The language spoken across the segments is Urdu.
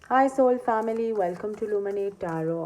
Hi soul family, welcome to Luminate Tarot.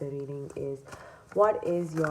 the reading is what is your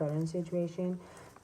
current situation?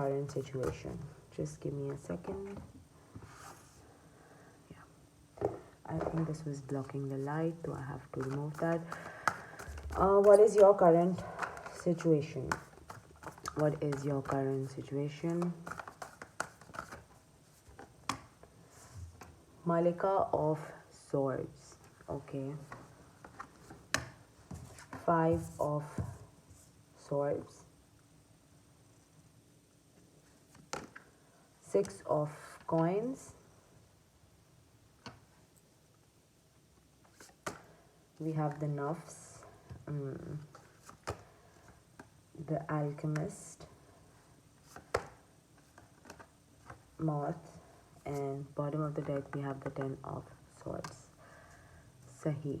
current situation. Just give me a second. Yeah, I think this was blocking the light, so I have to remove that. What is your current situation? What is your current situation? Malika of Swords. Okay. 5 of Swords. 6 of Coins. We have the Nuffs, the Alchemist, Moth, and bottom of the deck we have the 10 of Swords. Sahi.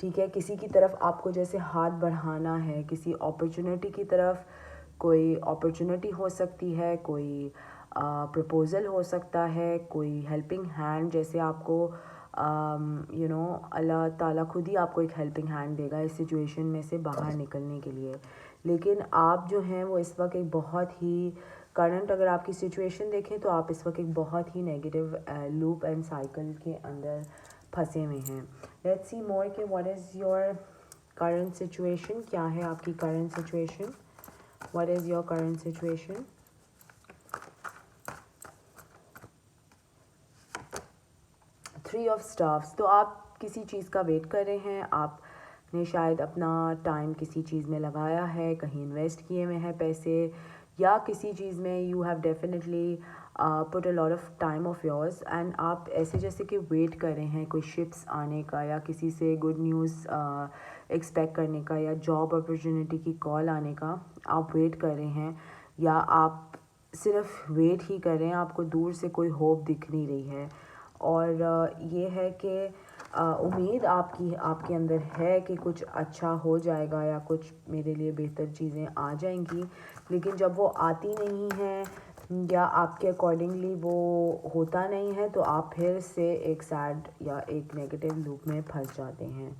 ٹھیک ہے. کسی کی طرف آپ کو جیسے ہاتھ بڑھانا ہے, کسی اپرچونیٹی کی طرف, کوئی اپرچونیٹی ہو سکتی ہے, کوئی پرپوزل ہو سکتا ہے, کوئی ہیلپنگ ہینڈ, جیسے آپ کو اللہ تعالیٰ خود ہی آپ کو ایک ہیلپنگ ہینڈ دے گا اس سچویشن میں سے باہر نکلنے کے لیے. لیکن آپ جو ہیں وہ اس وقت ایک بہت ہی کرنٹ, اگر آپ کی سچویشن دیکھیں تو آپ اس وقت ایک بہت ہی نیگیٹو لوپ اینڈ سائیکل کے اندر پھنسے ہوئے ہیں. لیٹس سی مور کہ what is your current situation, کیا ہے آپ کی current situation, what is your current situation. Three of staffs. تو آپ کسی چیز کا ویٹ کر رہے ہیں, آپ نے شاید اپنا ٹائم کسی چیز میں لگایا ہے, کہیں انویسٹ کیے ہوئے ہیں پیسے, یا کسی چیز میں you have definitely put a lot of time of yours, and آپ ایسے جیسے کہ ویٹ کر رہے ہیں کوئی شپس آنے کا, یا کسی سے گڈ نیوز ایکسپیکٹ کرنے کا, یا جاب اپرچونیٹی کی کال آنے کا آپ ویٹ کر رہے ہیں, یا آپ صرف ویٹ ہی کر رہے ہیں, آپ کو دور سے کوئی ہوپ دکھ نہیں رہی ہے. اور یہ ہے کہ امید آپ کے اندر ہے کہ کچھ اچھا ہو جائے گا یا کچھ میرے لیے بہتر چیزیں آ جائیں گی, لیکن جب وہ آتی نہیں ہیں یا آپ کے اکارڈنگلی وہ ہوتا نہیں ہے تو آپ پھر سے ایک سیڈ یا ایک نیگیٹو لوپ میں پھنس جاتے ہیں.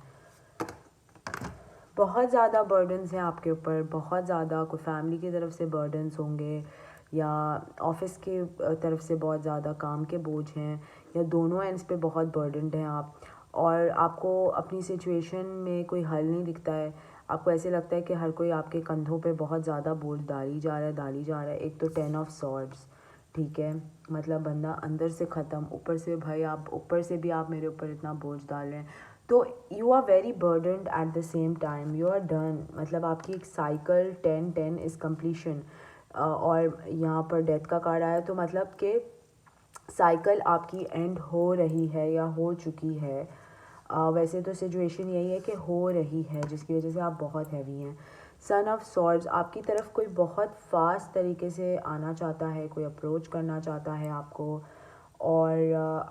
بہت زیادہ برڈنز ہیں آپ کے اوپر, بہت زیادہ, کوئی فیملی کی طرف سے برڈنز ہوں گے, یا آفس کی طرف سے بہت زیادہ کام کے بوجھ ہیں, یا دونوں اینڈس پہ بہت برڈنڈ ہیں آپ, اور آپ کو اپنی سچویشن میں کوئی حل نہیں دکھتا ہے. آپ کو ایسے لگتا ہے کہ ہر کوئی آپ کے کندھوں پہ بہت زیادہ بوجھ ڈالی جا رہا ہے. ایک تو 10 آف سورڈز, ٹھیک ہے, مطلب بندہ اندر سے ختم, اوپر سے بھائی آپ اوپر سے بھی آپ میرے اوپر اتنا بوجھ ڈال رہے ہیں, تو you are very burdened at the same time, you are done. مطلب آپ کی ایک سائیکل 10-10 از کمپلیشن, اور یہاں پر ڈیتھ کا کارڈ آیا, تو مطلب کہ سائیکل آپ کی اینڈ ہو رہی ہے یا ہو چکی ہے. ویسے تو سچویشن یہی ہے کہ ہو رہی ہے, جس کی وجہ سے آپ بہت ہیوی ہیں. سن آف سورڈز, آپ کی طرف کوئی بہت فاسٹ طریقے سے آنا چاہتا ہے, کوئی اپروچ کرنا چاہتا ہے آپ کو, اور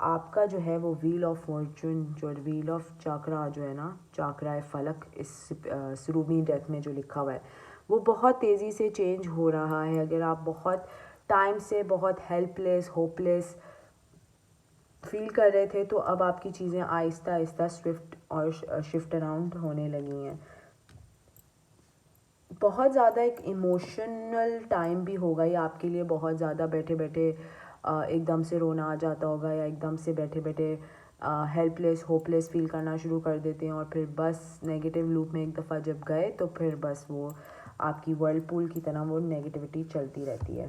آپ کا جو ہے وہ ویل آف فارچون, جو ویل آف چاکرا جو ہے نا, چاکرا فلک اس سرومی ڈیتھ میں جو لکھا ہوا ہے, وہ بہت تیزی سے چینج ہو رہا ہے. اگر آپ بہت ٹائم سے بہت ہیلپ لیس, ہوپ لیس فیل کر رہے تھے, تو اب آپ کی چیزیں آہستہ آہستہ سوئفٹ اور شفٹ اراؤنڈ ہونے لگی ہیں. بہت زیادہ ایک ایموشنل ٹائم بھی ہوگا یہ آپ کے لیے, بہت زیادہ بیٹھے بیٹھے ایک دم سے رونا آ جاتا ہوگا, یا ایک دم سے بیٹھے بیٹھے ہیلپ لیس, ہوپ لیس فیل کرنا شروع کر دیتے ہیں, اور پھر بس نیگیٹو لوپ میں ایک دفعہ جب گئے تو پھر بس وہ آپ کی ورلڈ پول کی طرح وہ نیگیٹیوٹی چلتی رہتی ہے.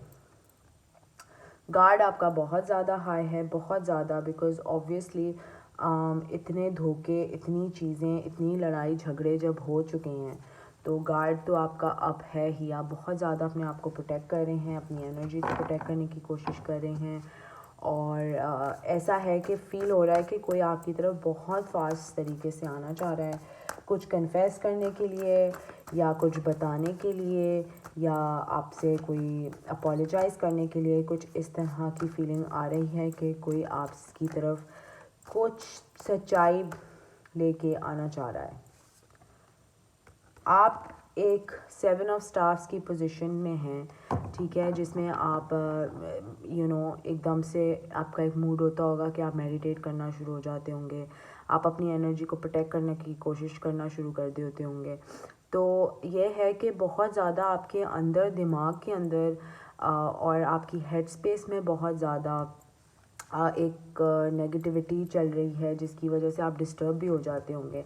گارڈ آپ کا بہت زیادہ ہائی ہے, بہت زیادہ, بیکاز آبویسلی اتنے دھوکے, اتنی چیزیں, اتنی لڑائی جھگڑے جب ہو چکے ہیں, تو گارڈ تو آپ کا اب ہے ہی. آپ بہت زیادہ اپنے آپ کو پروٹیکٹ کر رہے ہیں, اپنی انرجی کو پروٹیکٹ کرنے کی کوشش کر رہے ہیں, اور ایسا ہے کہ فیل ہو رہا ہے کہ کوئی آپ کی طرف بہت فاسٹ طریقے سے آنا چاہ رہا ہے, کچھ کنفیس کرنے کے لیے, یا کچھ بتانے کے لیے, یا آپ سے کوئی اپولوجائز کرنے کے لیے. کچھ اس طرح کی فیلنگ آ رہی ہے کہ کوئی آپ کی طرف کچھ سچائی لے کے آنا چاہ رہا ہے. آپ ایک 7 آف اسٹارس کی پوزیشن میں ہیں, ٹھیک ہے, جس میں آپ ایک دم سے آپ کا ایک موڈ ہوتا ہوگا کہ آپ میڈیٹیٹ کرنا شروع ہو جاتے ہوں گے, آپ اپنی انرجی کو پروٹیکٹ کرنے کی کوشش کرنا شروع کر دیتے ہوں گے. تو یہ ہے کہ بہت زیادہ آپ کے اندر, دماغ کے اندر اور آپ کی ہیڈ اسپیس میں بہت زیادہ ایک نیگیٹیوٹی چل رہی ہے, جس کی وجہ سے آپ ڈسٹرب بھی ہو جاتے ہوں گے.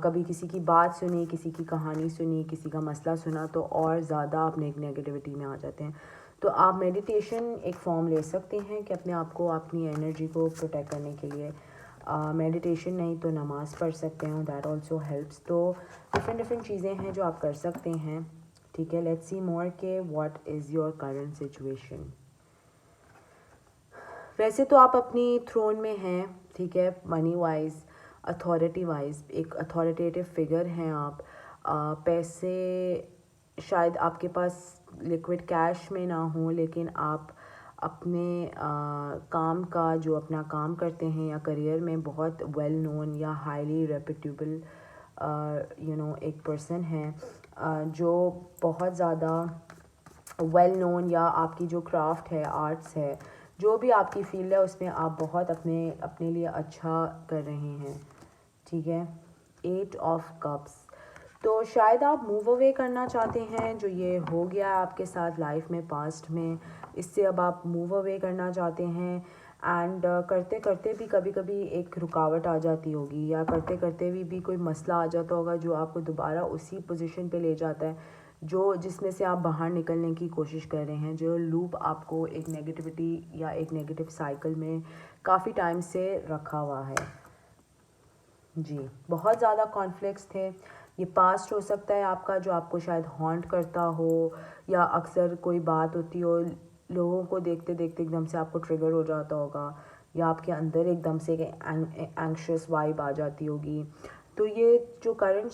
کبھی کسی کی بات سنی, کسی کی کہانی سنی, کسی کا مسئلہ سنا, تو اور زیادہ آپ ایک نیگیٹیوٹی میں آ جاتے ہیں. تو آپ میڈیٹیشن ایک فارم لے سکتے ہیں کہ اپنے آپ کو, اپنی انرجی کو پروٹیکٹ کرنے کے لیے. میڈیٹیشن نہیں تو نماز پڑھ سکتے ہیں, دیٹ آلسو ہیلپس. تو ڈفرینٹ چیزیں ہیں جو آپ کر سکتے ہیں, ٹھیک ہے. لیٹس سی مور کہ what is your current situation. ویسے تو آپ اپنی تھرون میں ہیں, ٹھیک ہے, منی وائز, اتھارٹی وائز ایک اتھارٹیٹیو فگر ہیں آپ. پیسے شاید آپ کے پاس لیکوڈ کیش میں نہ ہوں, لیکن آپ اپنے کام کا, جو اپنا کام کرتے ہیں یا کریئر میں بہت ویل نون یا ہائیلی ریپیٹیبل ایک پرسن ہے جو بہت زیادہ ویل نون، یا آپ کی جو کرافٹ ہے، آرٹس ہے، جو بھی آپ کی فیلڈ ہے اس میں آپ بہت اپنے لیے اچھا کر رہے ہیں. ٹھیک ہے. 8 آف کپس. تو شاید آپ موو اوے کرنا چاہتے ہیں، جو یہ ہو گیا ہے آپ کے ساتھ لائف میں، پاسٹ میں، اس سے اب آپ موو اوے کرنا چاہتے ہیں. اینڈ کرتے کرتے بھی کبھی کبھی ایک رکاوٹ آ جاتی ہوگی، یا کرتے کرتے بھی کوئی مسئلہ آ جاتا ہوگا جو آپ کو دوبارہ اسی پوزیشن پہ لے جاتا ہے جس میں سے آپ باہر نکلنے کی کوشش کر رہے ہیں، جو لوپ آپ کو ایک نیگیٹیوٹی یا ایک نیگیٹو سائیکل میں کافی ٹائم سے رکھا ہوا ہے. جی، بہت زیادہ کانفلکٹس تھے. یہ پاسٹ ہو سکتا ہے آپ کا، جو آپ کو شاید ہانٹ کرتا ہو، یا اکثر کوئی بات ہوتی ہو، لوگوں کو دیکھتے دیکھتے ایک دم سے آپ کو ٹریگر ہو جاتا ہوگا، یا آپ کے اندر ایک دم سے اینکشیس وائب آ جاتی ہوگی. تو یہ جو کرنٹ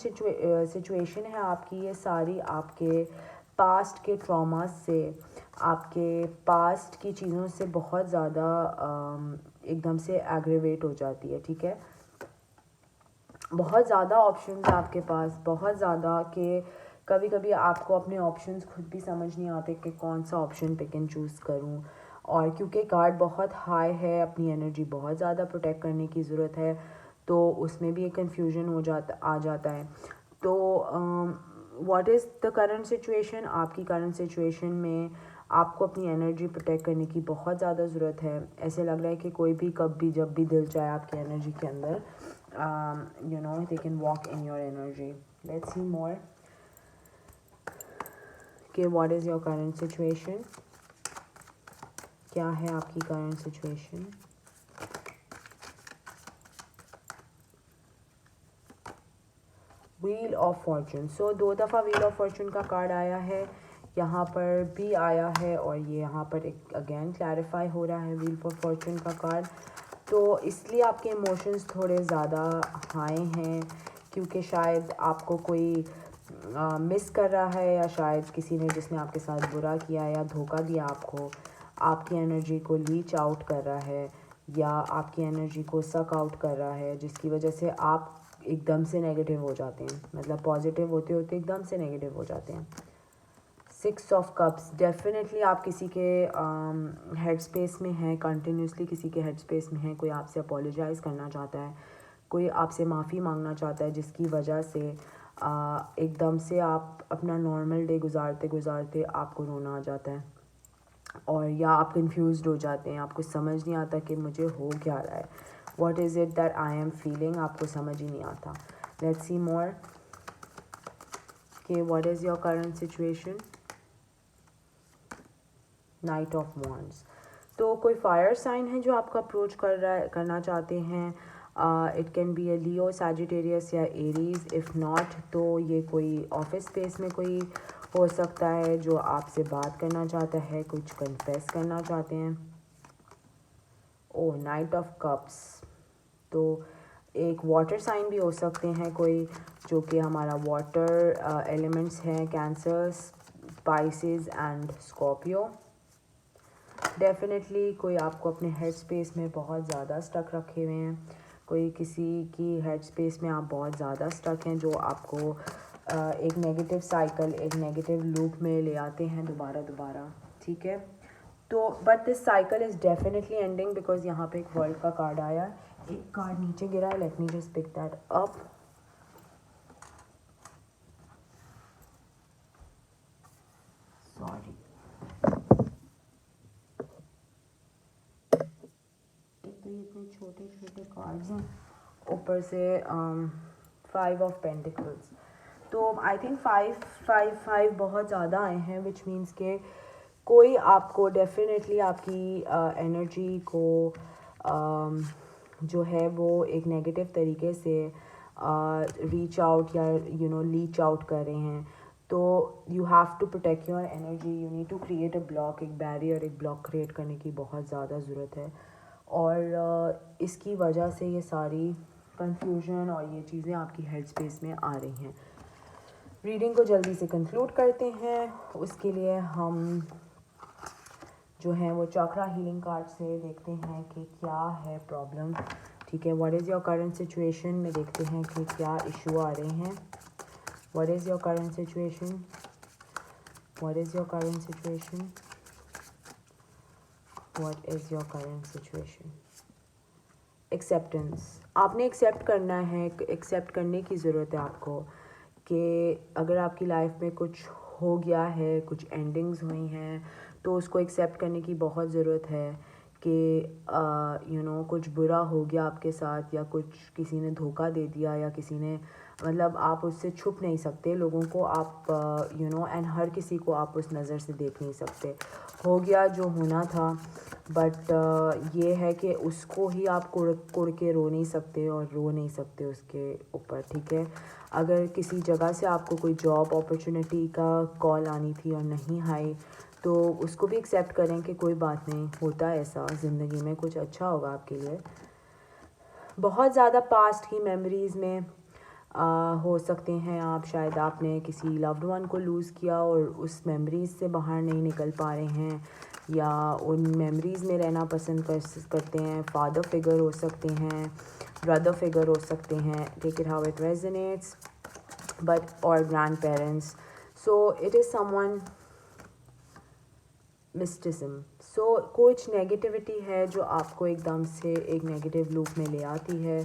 سچویشن ہے آپ کی، یہ ساری آپ کے پاسٹ کے ٹراماز سے، آپ کے پاسٹ کی چیزوں سے بہت زیادہ ایک دم سے ایگریویٹ ہو جاتی ہے. ٹھیک ہے. بہت زیادہ آپشنز ہیں آپ کے پاس، بہت زیادہ، کہ کبھی کبھی آپ کو اپنے آپشنز خود بھی سمجھ نہیں آتے کہ کون سا آپشن پک اینڈ چوز کروں. اور کیونکہ کارڈ بہت ہائی ہے، اپنی انرجی بہت زیادہ پروٹیکٹ کرنے کی ضرورت ہے، تو اس میں بھی ایک کنفیوژن آ جاتا ہے. تو what is the current situation? آپ کی کرنٹ سچویشن میں آپ کو اپنی انرجی پروٹیکٹ کرنے کی بہت زیادہ ضرورت ہے. ایسے لگ رہا ہے کہ کوئی بھی کب بھی جب بھی دل چاہے آپ کی انرجی کے اندر they can walk in your energy. Let's see more. کہ what is your current situation? کیا ہے آپ کی current situation؟ wheel of fortune. So 2 دفعہ wheel of fortune کا کارڈ آیا ہے، یہاں پر بھی آیا ہے، اور یہ یہاں پر ایک اگین کلیریفائی ہو رہا ہے wheel of fortune کا کارڈ. تو اس لیے آپ کے ایموشنز تھوڑے زیادہ ہائی ہیں، کیونکہ شاید آپ کو کوئی مس کر رہا ہے، یا شاید کسی نے جس نے آپ کے ساتھ برا کیا یا دھوکہ دیا آپ کی انرجی کو لیچ آؤٹ کر رہا ہے، یا آپ کی انرجی کو سک آؤٹ کر رہا ہے، جس کی وجہ سے آپ ایک دم سے نیگیٹو ہو جاتے ہیں، مطلب پازیٹیو ہوتے ہوتے ایک دم سے نیگیٹو ہو جاتے ہیں. 6 آف کپس. ڈیفینیٹلی آپ کسی کے ہیڈ اسپیس میں ہیں، کنٹینیوسلی کسی کے ہیڈ اسپیس میں ہیں. کوئی آپ سے اپولوجائز کرنا چاہتا ہے، کوئی آپ سے معافی مانگنا چاہتا ہے، جس کی وجہ سے ایک دم سے آپ اپنا نارمل ڈے گزارتے آپ کو رونا آ جاتا ہے، اور یا آپ کنفیوزڈ ہو جاتے ہیں، آپ کو سمجھ نہیں آتا کہ مجھے ہو کیا رہا ہے. What is it that I am feeling, آپ کو سمجھ ہی نہیں آتا. لیٹس سی مور کہ what is your current situation. Knight of wands. تو کوئی فائر سائن ہے جو آپ کو اپروچ کرنا چاہتے ہیں. It can be a Leo, Sagittarius یا ایریز. اف ناٹ تو یہ کوئی آفس اسپیس میں کوئی ہو سکتا ہے جو آپ سے بات کرنا چاہتا ہے، کچھ کنفیس کرنا چاہتے ہیں. Night of cups. تو ایک واٹر سائن بھی ہو سکتے ہیں کوئی، جو کہ ہمارا واٹر ایلیمنٹس ہیں، cancer, spices and Scorpio. Definitely کوئی آپ کو اپنے ہیڈ اسپیس میں بہت زیادہ اسٹک رکھے ہوئے ہیں، کوئی کسی کی ہیڈ اسپیس میں آپ بہت زیادہ اسٹک ہیں، جو آپ کو ایک نیگیٹو سائیکل، ایک نیگیٹو لوپ میں لے آتے ہیں دوبارہ. ٹھیک ہے. تو but this cycle is definitely ending, because یہاں پہ ایک ورلڈ کا کارڈ آیا. ایک کارڈ نیچے گرا ہے، let me just pick that up. Sorry, ایک تو یہ اتنے چھوٹے چھوٹے کارڈز ہیں، اوپر سے 5 آف پینٹیکلز. تو آئی تھنک 5 بہت زیادہ آئے ہیں، وچ مینس کہ کوئی آپ کو ڈیفینیٹلی آپ کی انرجی کو جو ہے وہ ایک نیگیٹو طریقے سے ریچ آؤٹ یا لیچ آؤٹ کر رہے ہیں. تو you have to protect your energy, you need to create a block, ایک بیریئر، ایک بلاک کریٹ کرنے کی بہت زیادہ ضرورت ہے. اور اس کی وجہ سے یہ ساری کنفیوژن اور یہ چیزیں آپ کی ہیڈ اسپیس میں آ رہی ہیں. ریڈنگ کو جلدی سے کنکلوڈ کرتے ہیں. اس کے لیے ہم جو ہیں وہ چاکرا ہیلنگ کارڈ سے دیکھتے ہیں کہ کیا ہے پرابلم. ٹھیک ہے. What is your current situation میں دیکھتے ہیں کہ کیا ایشو آ رہے ہیں. What is your current situation. What is your current situation. What is your current situation. Acceptance. آپ نے ایکسیپٹ کرنا ہے, ایکسیپٹ کرنے کی ضرورت ہے آپ کو کہ اگر آپ کی لائف میں کچھ ہو گیا ہے, کچھ اینڈنگز ہوئی ہیں, تو اس کو ایکسیپٹ کرنے کی بہت ضرورت ہے کہ کچھ برا ہو گیا آپ کے ساتھ, یا کچھ کسی نے دھوکہ دے دیا, یا کسی نے مطلب آپ اس سے چھپ نہیں سکتے لوگوں کو, آپ اینڈ ہر کسی کو آپ اس نظر سے دیکھ نہیں سکتے. ہو گیا جو ہونا تھا, بٹ یہ ہے کہ اس کو ہی آپ کڑ کے رو نہیں سکتے اور رو نہیں سکتے اس کے اوپر, ٹھیک ہے. اگر کسی جگہ سے آپ کو کوئی جاب اپرچونیٹی کا کال آنی تھی اور نہیں آئی, تو اس کو بھی ایکسیپٹ کریں کہ کوئی بات نہیں, ہوتا ہے ایسا زندگی میں, کچھ اچھا ہوگا آپ کے لیے. بہت زیادہ پاسٹ کی میموریز میں ہو سکتے ہیں آپ, شاید آپ نے کسی لوڈ ون کو لوز کیا اور اس میموریز سے باہر نہیں نکل پا رہے ہیں, یا ان میموریز میں رہنا پسند کرتے ہیں. فادر فگر ہو سکتے ہیں, برادر فگر ہو سکتے ہیں, take it how it resonates, but our grandparents. So it is some one mysticism. So کچھ نیگیٹیوٹی ہے جو آپ کو ایک دم سے ایک نیگیٹیو لوپ میں لے آتی ہے.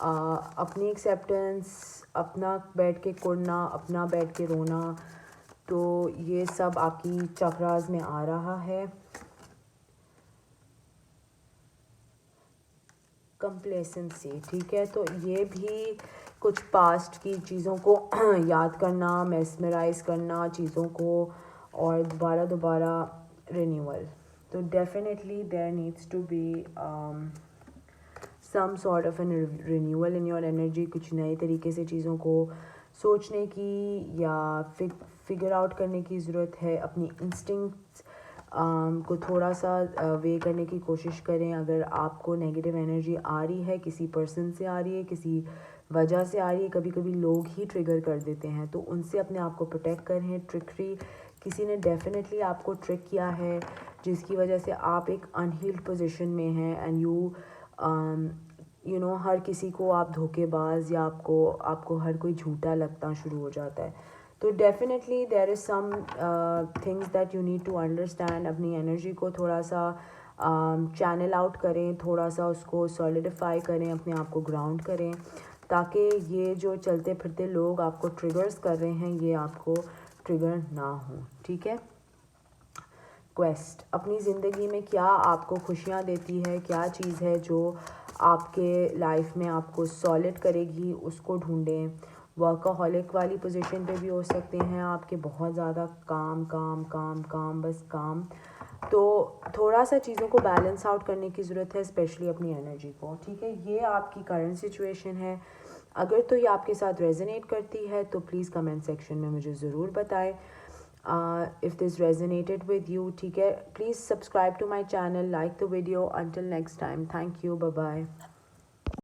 اپنی ایکسیپٹنس, اپنا بیٹھ کے کرنا, اپنا بیٹھ کے رونا, تو یہ سب آپ کی چکراز میں آ رہا ہے. کمپلیسنسی, ٹھیک ہے. تو یہ بھی کچھ پاسٹ کی چیزوں کو یاد کرنا, میسمرائز کرنا چیزوں کو, اور دوبارہ رینیول. تو definitely there needs to be some sort of an renewal in your energy. کچھ نئے طریقے سے چیزوں کو سوچنے کی یا فگر آؤٹ کرنے کی ضرورت ہے. اپنی انسٹنکٹس کو تھوڑا سا وے کرنے کی کوشش کریں. اگر آپ کو نیگیٹیو انرجی آ رہی ہے, کسی پرسن سے آ رہی ہے, کسی وجہ سے آ رہی ہے, کبھی کبھی لوگ ہی ٹریگر کر دیتے ہیں, تو ان سے اپنے آپ کو پروٹیکٹ کریں. ٹرکری, کسی نے ڈیفینیٹلی آپ کو ٹرک کیا ہے جس کی وجہ سے آپ ایک انہیلڈ پوزیشن میں ہیں, اینڈ ہر کسی کو آپ دھوکے باز, یا آپ کو ہر کوئی جھوٹا لگنا شروع ہو جاتا ہے. تو definitely there is some things that you need to understand. اپنی انرجی کو تھوڑا سا چینل آؤٹ کریں, تھوڑا سا اس کو سولیڈیفائی کریں, اپنے آپ کو گراؤنڈ کریں, تاکہ یہ جو چلتے پھرتے لوگ آپ کو ٹریگرز کر رہے ہیں یہ آپ کو ٹریگر نہ ہوں, ٹھیک ہے. کویسٹ, اپنی زندگی میں کیا آپ کو خوشیاں دیتی ہے, کیا چیز ہے جو آپ کے لائف میں آپ کو سالڈ کرے گی, اس کو ڈھونڈیں. ورکاہولک والی پوزیشن پہ بھی ہو سکتے ہیں آپ کے, بہت زیادہ کام کام کام کام بس کام. تو تھوڑا سا چیزوں کو بیلنس آؤٹ کرنے کی ضرورت ہے, اسپیشلی اپنی انرجی کو, ٹھیک ہے. یہ آپ کی کرنٹ سچویشن ہے. اگر تو یہ آپ کے ساتھ ریزونیٹ کرتی ہے تو پلیز کمنٹ سیکشن میں مجھے ضرور بتائیں. if this resonated with you, ٹھیک ہے. Please subscribe to my channel, like the video. Until next time, thank you, bye bye.